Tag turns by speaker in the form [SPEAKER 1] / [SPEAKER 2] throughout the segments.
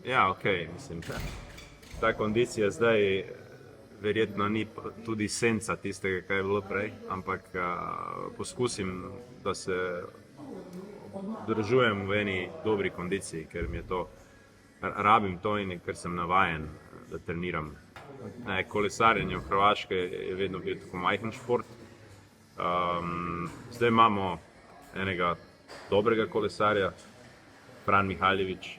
[SPEAKER 1] Ja, ok, mislim, ta kondicija zdaj verjetno ni tudi senca tistega, kaj je bilo prej, ampak poskusim, da se držujem v eni dobri kondiciji, ker mi je to, rabim to in ker sem navajen, da treniram. Kolesarjenje v Hrvaške je vedno bil tako majhen šport. Zdaj imamo enega dobrega kolesarja, Fran Mihaljević,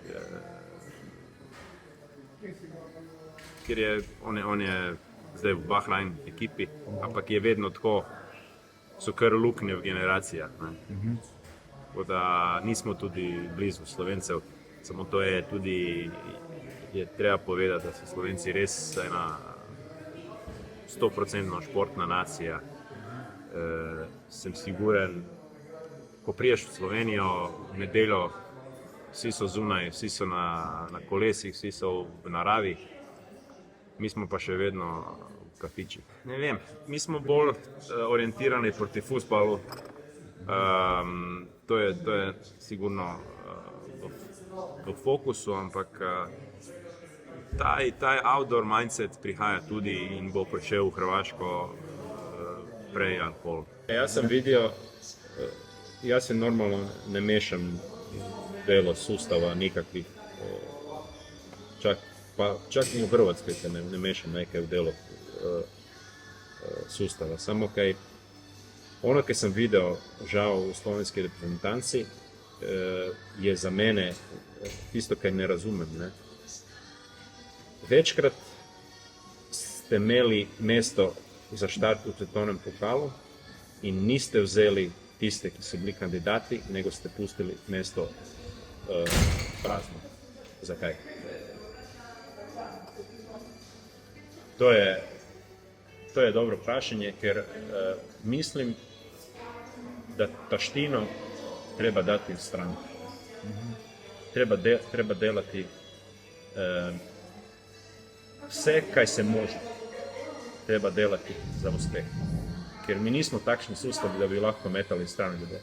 [SPEAKER 1] on je zdaj v Bahrain ekipi, ampak je vedno tako, so kar luknje v generacijah. Tako da nismo tudi blizu Slovencev, samo to je tudi, je treba povedati, da so Slovenci res ena 100% športna nacija. Sem siguren, ko priješ v Slovenijo v nedeljo, vsi so zunaj, vsi so na kolesih, vsi so v naravi, mi smo pa še vedno v kafičih. Ne vem, mi smo bolj orientirani proti fuzbalu, to je sigurno v fokusu, ampak taj outdoor mindset prihaja tudi in bo prišel v Hrvaško prej ali pol. Jaz sem vidio, jaz se normalno ne mešam delo sustava nikakvih, čak in v Hrvatskoj se ne mešam nekaj v delo sustava, samo kaj, ono kaj sem video, žal v slovenski reprezentanci, je za mene tisto, kaj ne razumem. Ne? Večkrat ste imeli mesto za štart v svetovnem pokalu in niste vzeli tiste, ki so bili kandidati, nego ste pustili mesto prazno. Zakaj? To je dobro vprašanje, ker mislim, da taštino treba dati v stran. Treba delati vse, kaj se može. Treba delati za uspeh. Ker mi nismo takšni sustavi, da bi lahko metali stran ljudi.